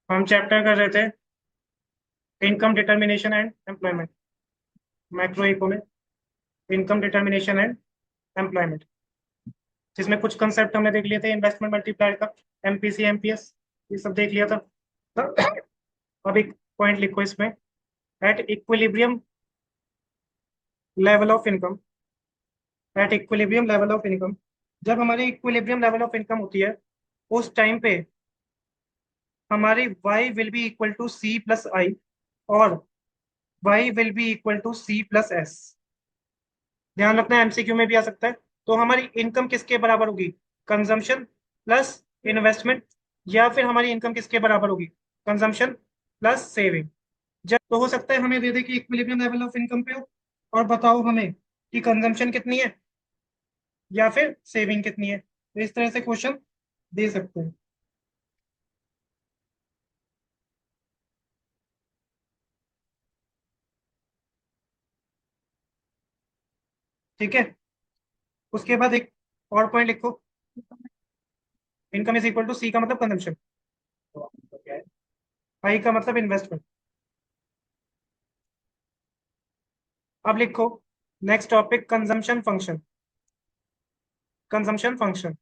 हम चैप्टर कर रहे थे income determination and employment, macro economic, income determination and employment, जिसमें कुछ कंसेप्ट हमने देख लिए थे, इन्वेस्टमेंट मल्टीप्लायर का, एमपीसी, एमपीएस, ये सब देख लिया था। अब एक पॉइंट लिखो इसमें, eight equilibrium level of income, eight equilibrium level of income, जब हमारी इक्विलिब्रियम लेवल ऑफ इनकम होती है उस टाइम पे हमारी y will be equal to C plus I और y will be equal to C plus S. ध्यान रखना एमसीक्यू में भी आ सकता है। तो हमारी इनकम किसके बराबर होगी? कंजम्पशन प्लस इन्वेस्टमेंट, या फिर हमारी इनकम किसके बराबर होगी? Consumption plus saving. जब तो हो सकता है हमें दे दे कि इक्विलिब्रियम लेवल ऑफ इनकम पे हो और बताओ हमें कि कंजम्पशन कितनी है या फिर सेविंग कितनी है, तो इस तरह से क्वेश्चन दे सकते हैं। ठीक है, उसके बाद एक और पॉइंट लिखो, इनकम इज इक्वल टू सी का मतलब कंजम्पशन, आई का मतलब इन्वेस्टमेंट। अब लिखो next topic, consumption function. Consumption function,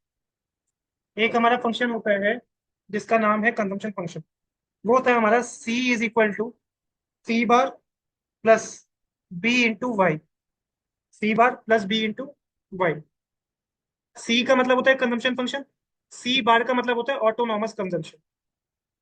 एक हमारा फंक्शन होता है जिसका नाम है कंजम्पशन फंक्शन। वो होता है हमारा C is equal to C bar plus B into Y, C bar plus B into Y. C का मतलब होता है कंजम्पशन फंक्शन, सी बार का मतलब होता है ऑटोनॉमस कंजम्पशन,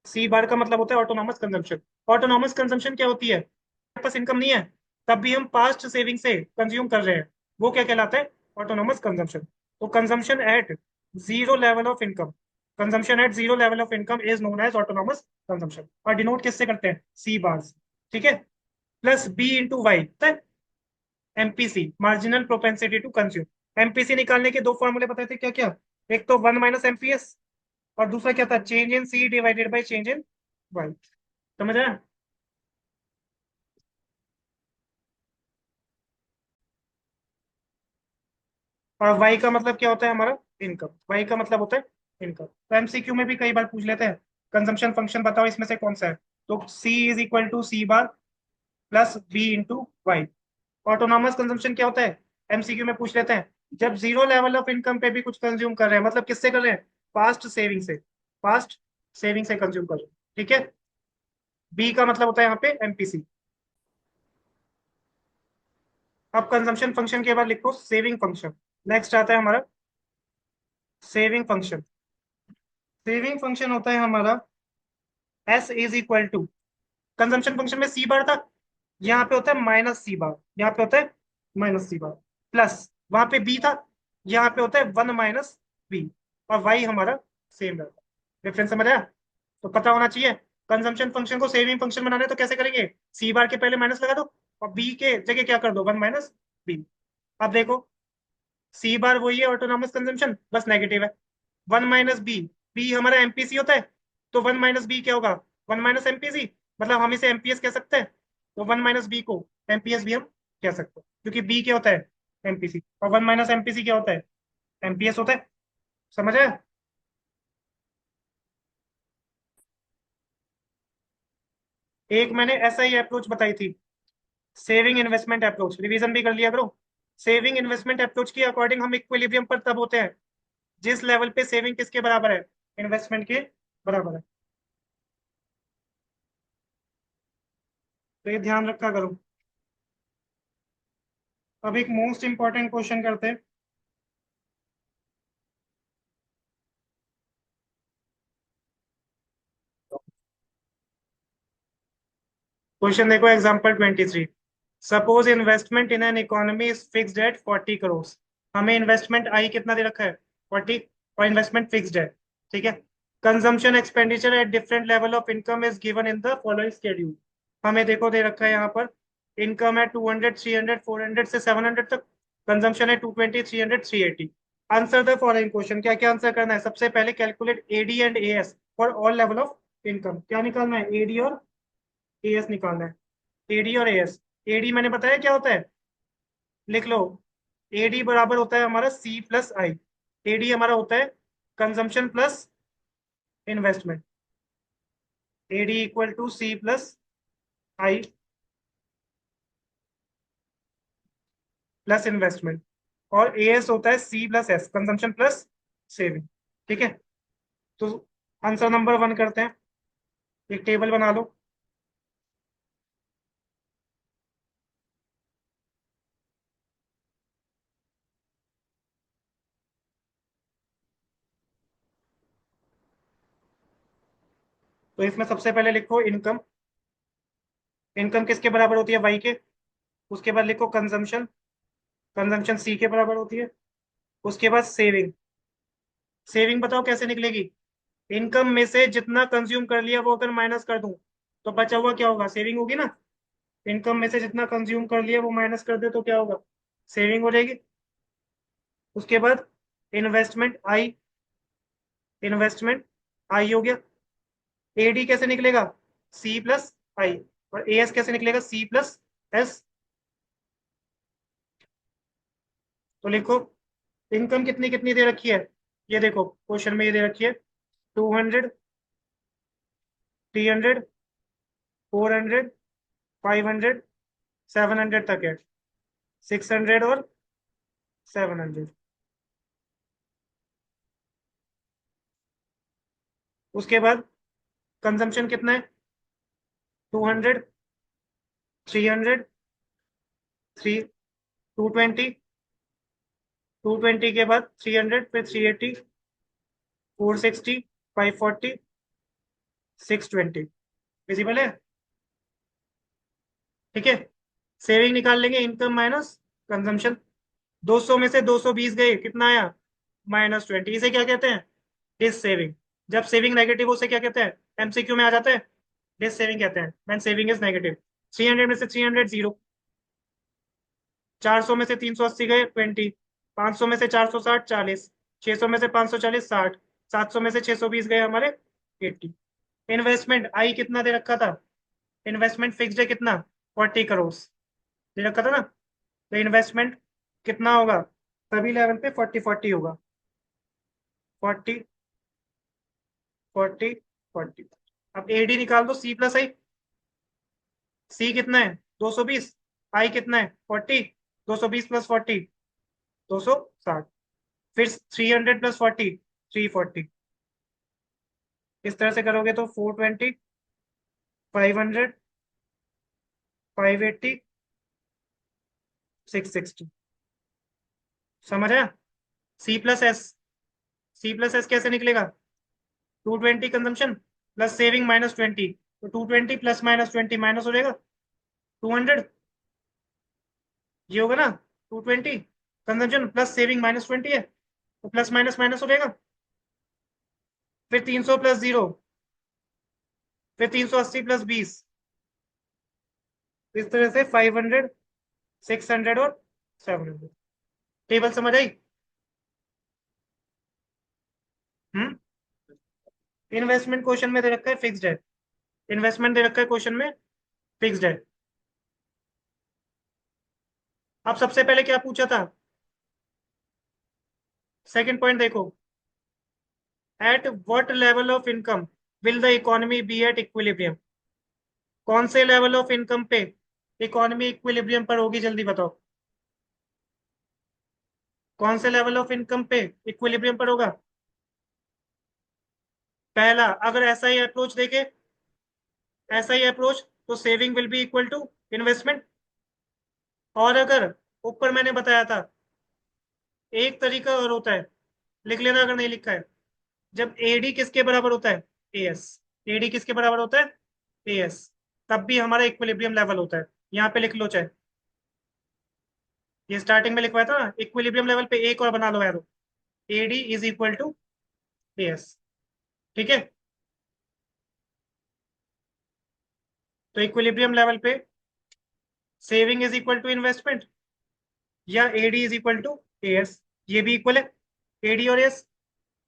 सी बार का मतलब होता है ऑटोनॉमस कंजम्पशन। ऑटोनॉमस कंजम्पशन क्या होती है? हमारे पास इनकम नहीं है तब भी हम पास्ट सेविंग से कंज्यूम कर रहे हैं, वो क्या कहलाता है? Autonomous consumption. तो consumption at zero level of income, consumption at zero level of income is known as autonomous consumption, और डिनोट किससे करते हैं? सी बार से। ठीक है, plus B into Y, MPC, marginal propensity to consume. MPC निकालने के दो फॉर्मूले बताए थे, क्या क्या? एक तो वन माइनस एमपीएस, और दूसरा क्या था? Change in C divided by change in Y. समझ आया? और वाई का मतलब क्या होता है हमारा? इनकम। वाई का मतलब होता है इनकम। तो एमसीक्यू में भी कई बार पूछ लेते हैं, कंजम्पशन फंक्शन बताओ इसमें से कौन सा है, तो C is equal to C bar plus B into Y. Autonomous consumption क्या होता है? एमसीक्यू में पूछ लेते हैं, जब जीरो लेवल ऑफ इनकम पे भी कुछ कंज्यूम कर रहे हैं, मतलब किससे कर रहे हैं? पास्ट सेविंग से, पास्ट सेविंग से कंज्यूम कर रहे हैं। ठीक है, बी का मतलब होता है यहाँ पे एमपीसी। अब कंजम्पशन फंक्शन के बाद लिखो सेविंग फंक्शन। नेक्स्ट आता है हमारा सेविंग फंक्शन। सेविंग फंक्शन होता है हमारा S is equal to, consumption function में सी बार था, यहाँ पे होता है माइनस सी बार, यहाँ पे होता है माइनस सी बार, प्लस वहां पे बी था, यहाँ पे होता है वन माइनस बी, और वाई हमारा सेम रहता है। डिफरेंस समझ आया? तो पता होना चाहिए कंजम्पशन फंक्शन को सेविंग फंक्शन बनाना है तो कैसे करेंगे? सी बार के पहले माइनस लगा दो और बी के जगह क्या कर दो? One minus B. अब देखो, सी बार वही है ऑटोनॉमस कंजम्पशन, बस नेगेटिव है। वन माइनस बी, बी हमारा एमपीसी होता है, तो वन माइनस बी क्या होगा? वन माइनस एमपीसी, मतलब हम इसे एमपीएस कह सकते हैं, तो वन माइनस बी को एमपीएस भी हम कह सकते हैं, क्योंकि बी क्या होता है? एमपीसी, और वन माइनस एमपीसी क्या होता है? एमपीएस होता है। समझ आया? एक मैंने ऐसा ही अप्रोच बताई थी, सेविंग इन्वेस्टमेंट अप्रोच, रिवीजन भी कर लिया करो। सेविंग इन्वेस्टमेंट अप्रोच के अकॉर्डिंग हम इक्विलिब्रियम पर तब होते हैं जिस लेवल पे सेविंग किसके बराबर है? इन्वेस्टमेंट के बराबर है। तो ये ध्यान रखा करो। अब एक मोस्ट इंपॉर्टेंट क्वेश्चन करते हैं। क्वेश्चन देखो, example 23, suppose investment in an economy is fixed at 40 crore. हमें इन्वेस्टमेंट आई कितना दे रखा है? 40, और इन्वेस्टमेंट फिक्स्ड है। ठीक है, consumption expenditure at different level of income is given in the following schedule. हमें देखो दे रखा है यहाँ पर, इनकम है 200, 300, 400 से 700 तक, कंजम्पशन है 220, 300, 380। आंसर द फॉलोइंग क्वेश्चन, क्या क्या आंसर करना है? सबसे पहले calculate AD and AS for all level of income. क्या निकालना है? एडी और एएस निकालना है। एडी और एएस, एडी मैंने बताया क्या होता है, लिख लो। एडी बराबर होता है हमारा सी प्लस आई। एडी हमारा होता है consumption plus investment. AD equal to C plus I plus investment, और AS होता है C plus S, consumption plus saving. ठीक है, तो आंसर नंबर 1 करते हैं, एक टेबल बना लो। तो इसमें सबसे पहले लिखो इनकम। इनकम किसके बराबर होती है? वाई के। उसके बाद लिखो कंजम्पशन। कंजम्पशन सी के बराबर होती है। उसके बाद सेविंग। सेविंग बताओ कैसे निकलेगी? इनकम में से जितना कंज्यूम कर लिया वो अगर माइनस कर दूं तो बचा हुआ क्या होगा? सेविंग होगी ना। इनकम में से जितना कंज्यूम कर लिया वो माइनस कर दे तो क्या होगा? सेविंग हो जाएगी। उसके बाद इन्वेस्टमेंट आई। इन्वेस्टमेंट आई हो गया। एडी कैसे निकलेगा? C plus I. और एएस कैसे निकलेगा? C plus S. तो लिखो इनकम कितनी कितनी दे रखी है, ये देखो क्वेश्चन में ये दे रखी है 200, 300, 400, 500, 700 तक है, 600 और 700। उसके बाद कंजम्पशन कितना है? 200, 300, 220, 220 के बाद 300, फिर 380, 460, 540, 620। विजिबल है? ठीक है, सेविंग निकाल लेंगे, इनकम माइनस कंजम्पशन। 200 में से 220 गए, कितना आया? -20। इसे क्या कहते हैं? Dissaving. जब सेविंग नेगेटिव हो उसे क्या कहते हैं? एमसीक्यू में आ जाता है, डिस सेविंग कहते हैं, व्हेन सेविंग इज नेगेटिव। 300 में से 300 जीरो। 400 में से 380 गए 20। 500 में से 460 40। 600 में से 540 60। 700 में से 620 गए हमारे 80। इन्वेस्टमेंट आई कितना दे रखा था? इन्वेस्टमेंट फिक्स्ड है कितना? 40 करोड़ दे रखा था ना। तो इन्वेस्टमेंट कितना होगा? सभी लेवल पे 40-40 होगा। 40, 40, 40। अब एडी निकाल दो, सी प्लस आई। सी कितना है? 220। आई कितना है? 40। 220 प्लस 40, 260। फिर 300 प्लस 40, 340। इस तरह से करोगे तो 420, 500, 580, 660। समझ आया? C plus S. C plus S कैसे निकलेगा? 220 कंजम्पशन प्लस सेविंग -20, तो 220 प्लस -20 माइनस हो जाएगा 200। ये होगा ना, 220 कंजम्पशन प्लस सेविंग -20 है, तो प्लस माइनस माइनस हो जाएगा। फिर 300 प्लस 0, फिर 380 प्लस 20। इस तरह से 500, 600 और 700। टेबल समझ आई? हम्म। इन्वेस्टमेंट क्वेश्चन में दे रखा है फिक्स्ड है। इन्वेस्टमेंट दे रखा है क्वेश्चन में फिक्स्ड है। अब सबसे पहले क्या पूछा था? सेकंड पॉइंट देखो, at what level of income will the economy be at equilibrium? कौन से लेवल ऑफ इनकम पे इकोनॉमी इक्विलिब्रियम पर होगी? जल्दी बताओ, कौन से लेवल ऑफ इनकम पे इक्विलिब्रियम पर होगा? पहला, अगर ऐसा ही अप्रोच देखे, ऐसा ही अप्रोच, तो saving will be equal to investment. और अगर ऊपर मैंने बताया था, एक तरीका और होता है, लिख लेना अगर नहीं लिखा है, जब एडी किसके बराबर होता है? एएस। एडी किसके बराबर होता है? एएस। तब भी हमारा इक्विलिब्रियम लेवल होता है। यहाँ पे लिख लो चाहे, ये स्टार्टिंग में लिखवाया था ना, इक्विलिब्रियम लेवल पे एक और बना लो arrow, AD is equal to AS. ठीक है, तो इक्विलिब्रियम लेवल पे saving is equal to investment, या AD is equal to AS, ये भी इक्वल है, एडी और एस।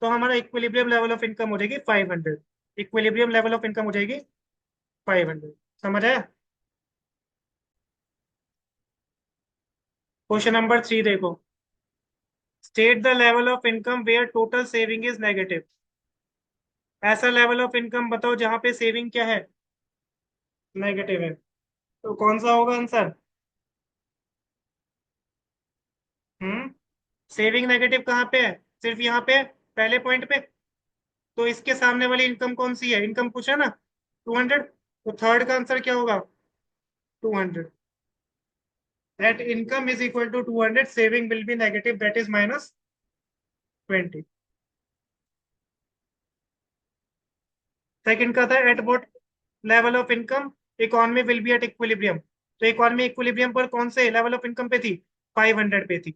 तो हमारा इक्विलिब्रियम लेवल ऑफ इनकम हो जाएगी 500। इक्विलिब्रियम लेवल ऑफ इनकम हो जाएगी 500। समझ आया? क्वेश्चन नंबर 3 देखो, state the level of income where total saving is negative. ऐसा लेवल ऑफ इनकम बताओ जहां पे सेविंग क्या है, नेगेटिव है। तो कौन सा होगा आंसर? हम्म। सेविंग नेगेटिव कहाँ पे है? सिर्फ यहाँ पे है, पहले पॉइंट पे। तो इसके सामने वाली इनकम कौन सी है? इनकम पूछा ना, 200। तो थर्ड का आंसर क्या होगा? 200। That income is equal to 200, saving will be negative, that is -20। Second का था at what level of income economy will be at equilibrium. तो इकोनॉमी इक्विलिब्रियम पर कौन से लेवल ऑफ इनकम पे थी? 500 पे थी।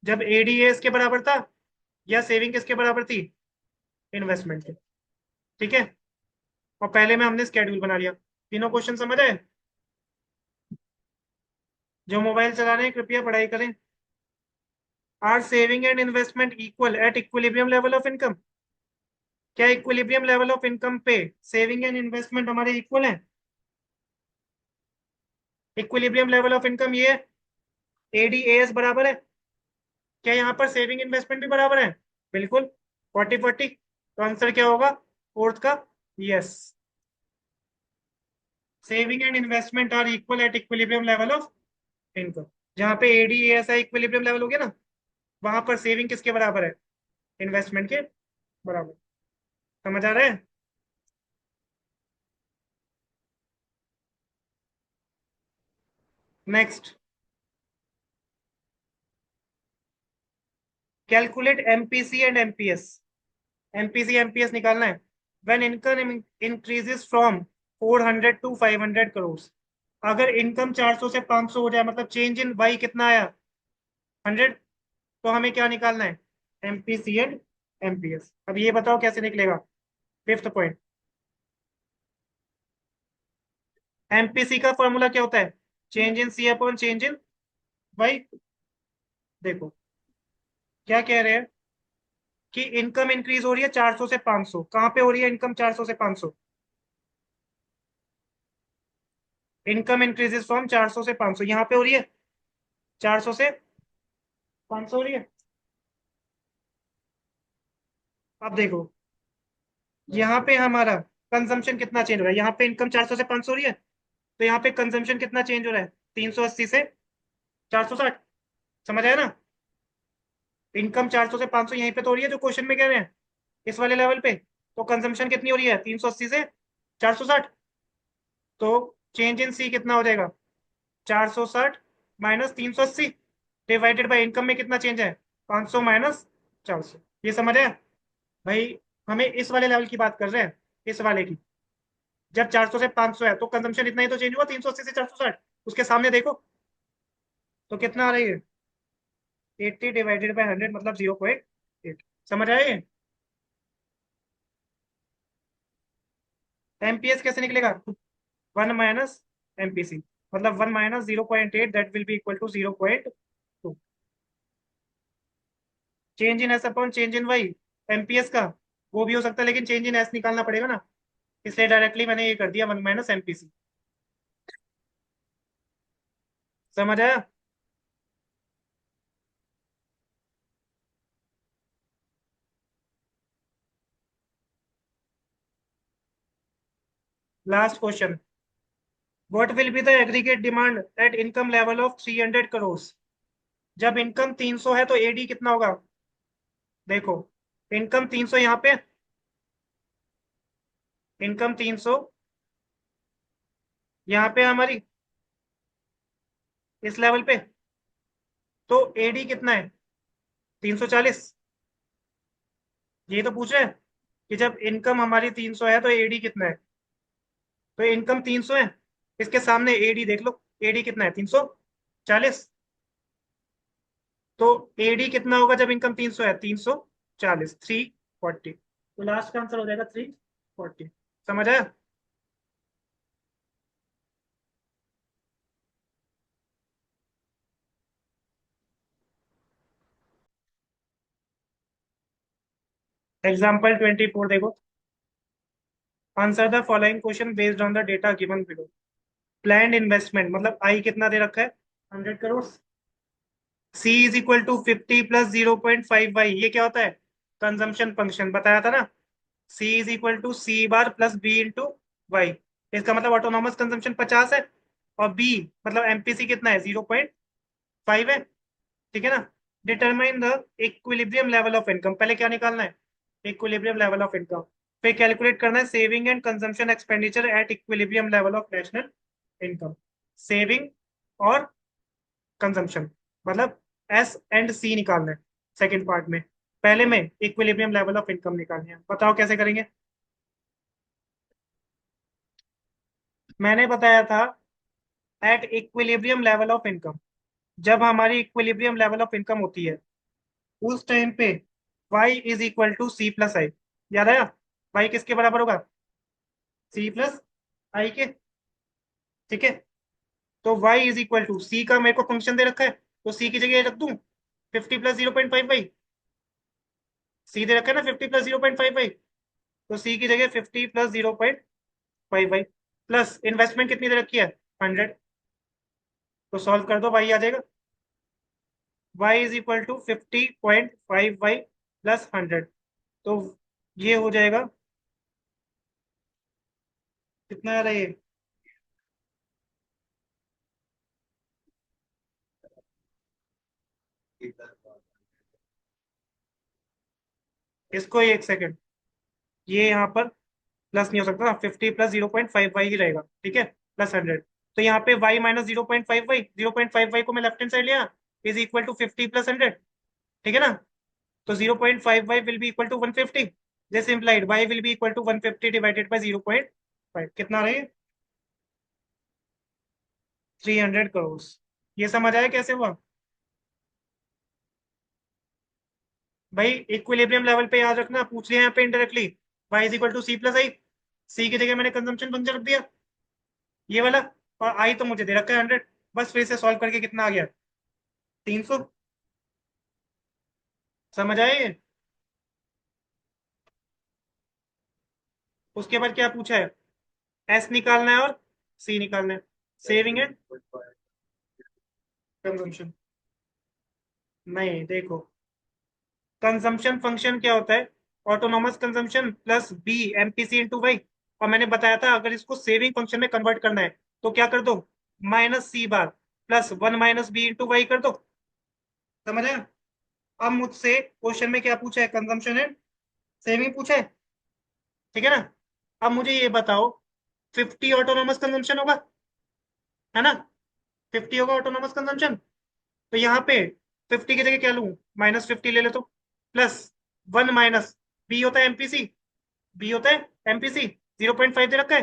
जब एडीए इसके बराबर था, या सेविंग किसके बराबर थी? इन्वेस्टमेंट के। ठीक है। और पहले में हमने स्केड्यूल बना लिया। तीनों क्वेश्चन समझ आए? जो मोबाइल चला रहे हैं कृपया पढ़ाई करें। Are saving and investment equal at equilibrium level of income? क्या इक्विलिब्रियम लेवल ऑफ इनकम पे सेविंग एंड इन्वेस्टमेंट हमारे इक्वल हैं? इक्विलिब्रियम लेवल ऑफ इनकम ये एडीएस बराबर है। क्या यहाँ पर सेविंग इन्वेस्टमेंट भी बराबर है? बिल्कुल। 40-40। तो आंसर क्या होगा फोर्थ का? Yes, saving and investment are equal at equilibrium level of income. जहाँ पे एडीएस है इक्विलिब्रियम लेवल हो गया ना, वहां पर सेविंग किसके बराबर है? इन्वेस्टमेंट के बराबर। समझ आ रहा है? Next, calculate MPC and MPS. MPC MPS निकालना है। When income increases from 400 to 500 crore. अगर इनकम 400 से 500 हो जाए, मतलब चेंज इन वाई कितना आया? 100। तो हमें क्या निकालना है? MPC and MPS. अब ये बताओ कैसे निकलेगा? फिफ्थ पॉइंट, एमपीसी का फॉर्मूला क्या होता है? Change in C upon change in Y. देखो क्या कह रहे हैं कि इनकम इंक्रीज हो रही है 400 से 500। कहाँ पे हो रही है इनकम 400 से 500? इनकम इंक्रीजेस फ्रॉम 400 से 500, यहाँ पे हो रही है 400 से 500 हो रही है। अब देखो यहाँ पे हमारा कंजम्पशन कितना चेंज हो रहा है? यहाँ पे इनकम 400 से 500 हो रही है, तो यहाँ पे कंजम्पशन कितना चेंज हो रहा है? 380 से 460। समझ आया ना? इनकम 400 से 500 यहीं पे तो हो रही है जो क्वेश्चन में कह रहे हैं, इस वाले लेवल पे। तो कंजम्पशन कितनी हो रही है? 380 से 460। तो चेंज इन सी कितना हो जाएगा? 460 माइनस 380 डिवाइडेड बाई इनकम में कितना चेंज है? 500 माइनस 400। ये समझ है भाई? हमें इस वाले लेवल की बात कर रहे हैं, इस वाले की। जब 400 से 500 है तो कंजम्पशन इतना ही तो चेंज हुआ, 380 से 460। उसके सामने देखो तो कितना आ रही है? 80 डिवाइडेड बाई 100 मतलब 0.8। समझ आए? एमपीएस कैसे निकलेगा? 1 - एमपीसी, मतलब 1 - 0.8, that will be equal to 0.2। Change in S upon change in Y, MPS का वो भी हो सकता है, लेकिन चेंज इन एस निकालना पड़ेगा ना, इसलिए डायरेक्टली मैंने ये कर दिया 1 - एमपीसी। समझ आया? Last question, what will be the aggregate demand eight income level of 300 crore? जब इनकम 300 है तो एडी कितना होगा? देखो इनकम 300 यहाँ पे, इनकम 300 यहाँ पे हमारी इस लेवल पे। तो एडी कितना है? 340। ये तो पूछ रहे हैं कि जब इनकम हमारी 300 है तो एडी कितना है। तो इनकम 300 है, इसके सामने एडी देख लो, एडी कितना है? 340। तो एडी कितना होगा जब इनकम 300 है? 340, 340। तो लास्ट का आंसर हो जाएगा 340। समझ आया? एग्जाम्पल 24 देखो। Answer the following question based on the data given below. Planned investment मतलब आई कितना दे रखा है? 100 crore. C is equal to 50 plus 0.5 Y, ये क्या होता है? कंजम्पशन फंक्शन बताया था ना। C is equal to C bar plus B into Y. इसका मतलब ऑटोनॉमस कंजम्पशन 50 है, और बी मतलब एमपीसी कितना है, 0.5 है। ठीक है ना। Determine the equilibrium level of income, पहले क्या निकालना है, इक्विलिब्रियम लेवल ऑफ इनकम। फिर कैलकुलेट करना है saving and consumption expenditure eight equilibrium level of national income. Saving और कंजम्पशन मतलब एस एंड सी निकालना है सेकेंड पार्ट में। पहले में इक्विलिब्रियम लेवल ऑफ इनकम निकालनी है, बताओ कैसे करेंगे। मैंने बताया था eight equilibrium level of income, जब हमारी इक्विलिब्रियम लेवल ऑफ इनकम होती है उस टाइम पे y is equal to C plus I. याद आया, y किसके बराबर होगा, सी प्लस आई के। ठीक है। तो y इज इक्वल टू सी का मेरे को फंक्शन दे रखा है, तो सी की जगह रख दूं 50 + 0.5y। सी दे रखा है ना 50 + 0.5y, तो सी की जगह 50 + 0.5y प्लस इन्वेस्टमेंट कितनी दे रखी है 100। तो सॉल्व कर दो, y आ जाएगा y is equal to 50.5y plus 100। तो ये हो जाएगा, कितना आ रहा है ये, इसको एक सेकंड, ये यहाँ पर प्लस नहीं हो सकता, 50 + 0.5y ही रहेगा। ठीक है, प्लस 100। तो यहाँ पे y माइनस 0.5y, 0.5y को मैं लेफ्ट हैंड साइड लिया, इज इक्वल टू 50 + 100। ठीक है ना। तो 0.5y will be equal to 150। This implied y will be equal to 150 divided by 0.5, कितना रहे, 300 करोड़। ये समझ आया कैसे हुआ भाई। इक्विलिब्रियम लेवल पे याद रखना, पूछ लिया यहाँ पे indirectly, y is equal to C plus I. C की जगह मैंने कंजम्पशन फंक्शन रख दिया ये वाला, और आई तो मुझे दे रखा है 100। बस फिर से सॉल्व करके कितना आ गया, 300। समझ आए ये? उसके बाद क्या पूछा है, एस निकालना है और सी निकालना है, सेविंग एंड कंजम्पशन। नहीं देखो, कंजम्पशन फंक्शन क्या होता है, autonomous consumption plus B MPC into Y. और मैंने बताया था अगर इसको सेविंग फंक्शन में कन्वर्ट करना है तो क्या कर दो, माइनस सी bar plus 1 - B into Y कर दो। समझ आया। अब मुझसे क्वेश्चन में क्या पूछा है, कंजम्पशन एंड सेविंग पूछा है। ठीक है ना। अब मुझे ये बताओ, 50 ऑटोनॉमस कंजम्पशन होगा, है ना, 50 होगा ऑटोनॉमस कंजम्पशन। तो यहाँ पे 50 की जगह क्या लूं, -50 ले लो तो, प्लस 1 बी होता है एमपीसी, बी होता है एमपीसी, 0.5 दे रखा है,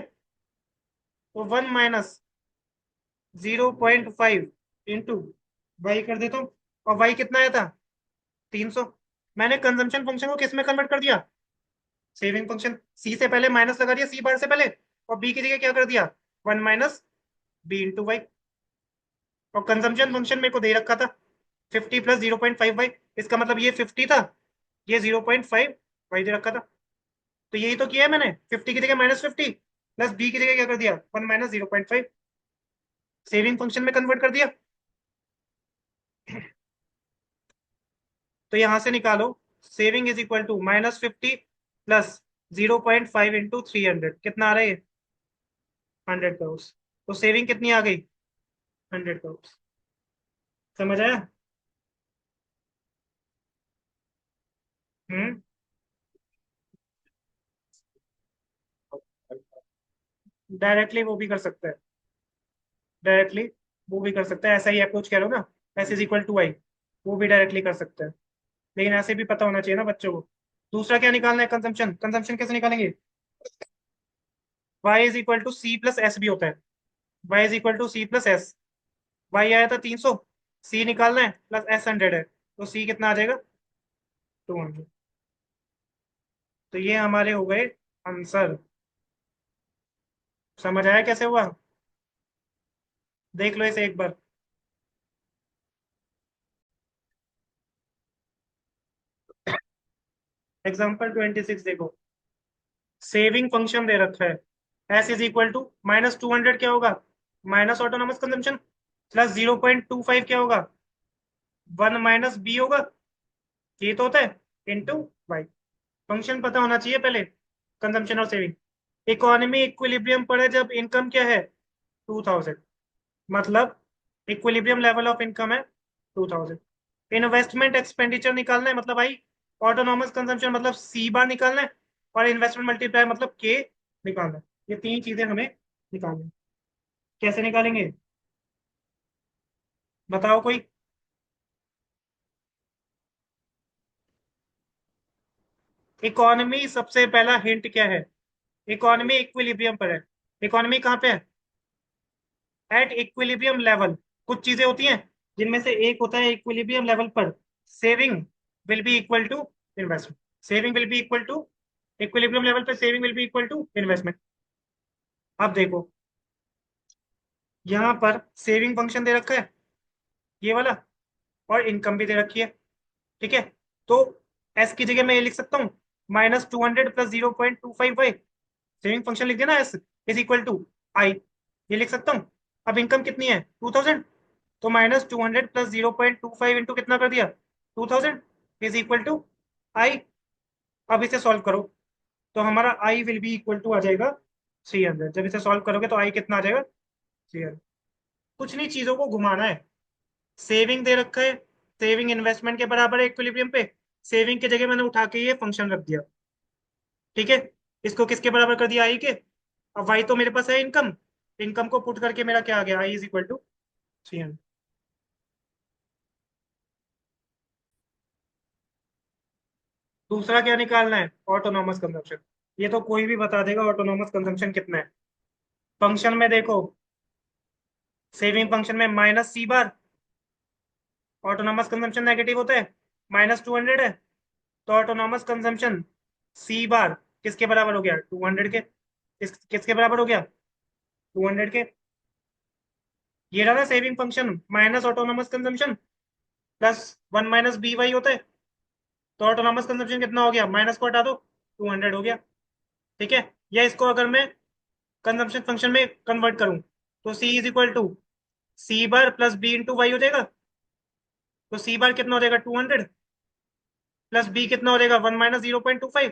तो 1 - 0.5 इंटू वाई कर देता हूँ। और वाई कितना आया था, 300। मैंने कंजम्पशन फंक्शन को किस में कन्वर्ट कर दिया, सेविंग फंक्शन। सी से पहले माइनस लगा दिया, सी बार से पहले, और बी की जगह क्या कर दिया, 1 - बी इंटू वाई। और कंजम्पशन फंक्शन मेरे को दे रखा था 50 + 0.5y, इसका मतलब ये 50 था, ये 0.5 वाई दे रखा था। तो यही तो किया है मैंने, 50 की जगह -50 प्लस बी की जगह क्या कर दिया, 1 - 0.5, सेविंग फंक्शन में कन्वर्ट कर दिया। तो यहां से निकालो, saving is equal to -50 plus 0.5 into 300, कितना आ रहा है ये, 100 करोड़। तो सेविंग कितनी आ गई, 100 करोड़। समझ आया। हम्म। डायरेक्टली वो भी कर सकता है, डायरेक्टली वो भी कर सकता है, ऐसा ही अप्रोच कह रहे हो ना, एस इज इक्वल टू आई, वो भी डायरेक्टली कर सकता है। लेकिन ऐसे भी पता होना चाहिए ना बच्चों को। दूसरा क्या निकालना है, कंजम्पशन। कंजम्पशन कैसे निकालेंगे, y is equal to C plus S भी होता है, y is equal to C plus S. Y आया था 300, सी निकालना है प्लस एस 100 है, तो सी कितना आ जाएगा, 200। तो ये हमारे हो गए आंसर। समझ आया कैसे हुआ, देख लो इसे एक बार। एग्जाम्पल 26 देखो, सेविंग फंक्शन दे रखा है, एस इज इक्वल टू -200 क्या होगा, माइनस ऑटोनॉमस कंजम्पशन, प्लस 0.25 क्या होगा, 1 - बी होगा, ये तो होता है, इंटू वाई। फंक्शन पता होना चाहिए पहले, कंजम्पशन और सेविंग। इकोनॉमी इक्विलिब्रियम पर है जब इनकम क्या है 2000, मतलब इक्विलिब्रियम लेवल ऑफ इनकम है 2000। इन्वेस्टमेंट एक्सपेंडिचर निकालना है मतलब आई, ऑटोनॉमस कंजम्पशन मतलब सी बार निकालना है, और इन्वेस्टमेंट मल्टीप्लाई मतलब के निकालना है। ये तीन चीजें हमें निकालनी है। कैसे निकालेंगे बताओ कोई। इकोनॉमी सबसे पहला हिंट क्या है, इकोनॉमी इक्विलिब्रियम पर है। इकोनॉमी कहाँ पे है, एट इक्विलिब्रियम लेवल। कुछ चीजें होती हैं जिनमें से एक होता है इक्विलिब्रियम लेवल पर saving will be equal to investment. Saving will be equal to equilibrium level पे, saving will be equal to investment. अब देखो यहाँ पर सेविंग फंक्शन दे रखा है ये वाला, और इनकम भी दे रखी है। ठीक है, तो एस की जगह मैं ये लिख सकता हूँ -200 प्लस 0.25 सेविंग फंक्शन लिख देना, एस इज इक्वल टू आई, ये लिख सकता हूँ। अब इनकम कितनी है 2000, तो -200 प्लस 0.25 इंटू कितना कर दिया 2000 इज इक्वल टू आई। अब इसे सॉल्व करो तो हमारा I will be equal to आ जाएगा 300। जब इसे सॉल्व करोगे तो आई कितना आ जाएगा 300। कुछ नहीं, चीजों को घुमाना है। सेविंग दे रखा है, सेविंग इन्वेस्टमेंट के बराबर है इक्विलिब्रियम पे, सेविंग की जगह मैंने उठा के ये फंक्शन रख दिया। ठीक है, इसको किसके बराबर कर दिया आई के। अब वाई तो मेरे पास है इनकम, इनकम को पुट करके मेरा क्या आ गया आई इज इक्वल टू 300। दूसरा क्या निकालना है, ऑटोनॉमस कंजम्पशन। ये तो कोई भी बता देगा ऑटोनॉमस कंजम्पशन कितना है। फंक्शन में देखो, सेविंग फंक्शन में -c बार, ऑटोनॉमस कंजम्पशन नेगेटिव होता है, -200 है, तो ऑटोनॉमस कंजम्पशन c बार किसके बराबर हो गया 200 के। किसके बराबर हो गया 200 के। ये रहा ना saving function minus autonomous consumption plus 1 - by होता है, तो ऑटोनॉमस कंजम्पशन कितना हो गया, माइनस को हटा दो 200 हो गया। ठीक है, या इसको अगर मैं कंजम्पशन फंक्शन में कन्वर्ट करूं तो c is equal to c bar plus b into Y हो जाएगा। तो c बार कितना हो जाएगा 200 प्लस b कितना हो जाएगा 1 - 0.25,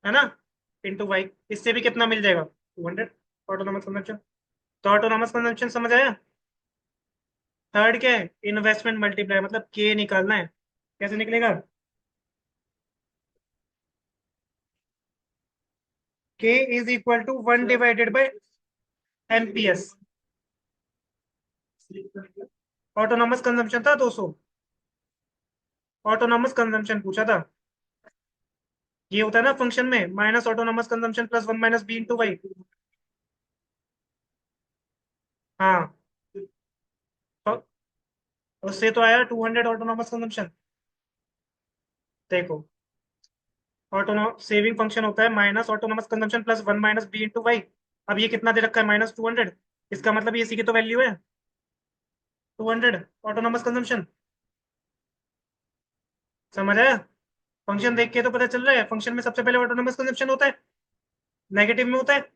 है ना, इंटू वाई। इससे भी कितना मिल जाएगा 200। ऑटोनॉमस कंजम्पशन, तो ऑटोनॉमस कंजम्पशन समझ आया। थर्ड क्या है, इन्वेस्टमेंट मल्टीप्लाई मतलब के निकालना है। कैसे निकलेगा, K is equal to 1/(MPS)। Autonomous consumption था 200, ऑटोनॉमस कंजम्पशन पूछा था। ये होता है ना फंक्शन में minus autonomous consumption plus 1 - b into Y. हाँ, तो उससे तो आया 200 ऑटोनॉमस कंजम्पशन। देखो, ऑटोनो सेविंग फंक्शन होता है minus autonomous consumption plus 1 - b into Y. अब ये कितना दे रखा है -200, इसका मतलब ये इसी की तो वैल्यू है 200 ऑटोनॉमस कंजम्पशन। समझ आया, फंक्शन देख के तो पता चल रहा है फंक्शन में सबसे पहले ऑटोनॉमस कंजम्पशन होता है, नेगेटिव में होता है, तो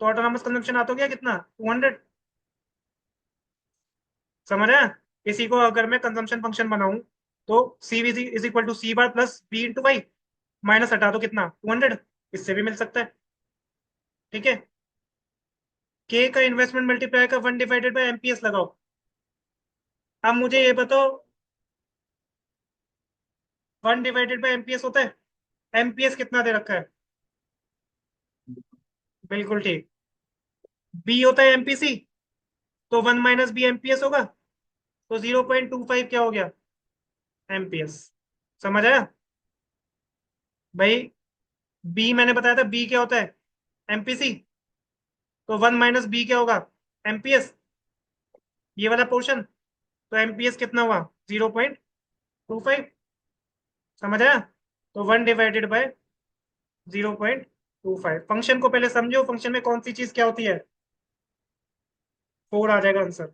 ऑटोनॉमस कंजम्पशन आता हो गया कितना 200। समझ आया। इसी को अगर मैं कंजम्पशन फंक्शन बनाऊं तो C is equal to c bar plus b into Y, minus हटा दो कितना 200, इससे भी मिल सकता है। ठीक है, के का इन्वेस्टमेंट मल्टीप्लाई का 1/(MPS) लगाओ। अब मुझे ये बताओ 1/(MPS) होता है, एमपीएस कितना दे रखा है। बिल्कुल ठीक, बी होता है एमपीसी, तो 1 - b एमपीएस होगा, तो 0.25 क्या हो गया एमपीएस। समझ आया भाई। बी मैंने बताया था, बी क्या होता है एमपीसी, तो 1 - b क्या होगा एमपीएस, ये वाला पोर्शन। तो एमपीएस कितना हुआ 0.25। समझ आया, तो 1/(0.25)। फंक्शन को पहले समझो, फंक्शन में कौन सी चीज क्या होती है, 4 आ जाएगा आंसर।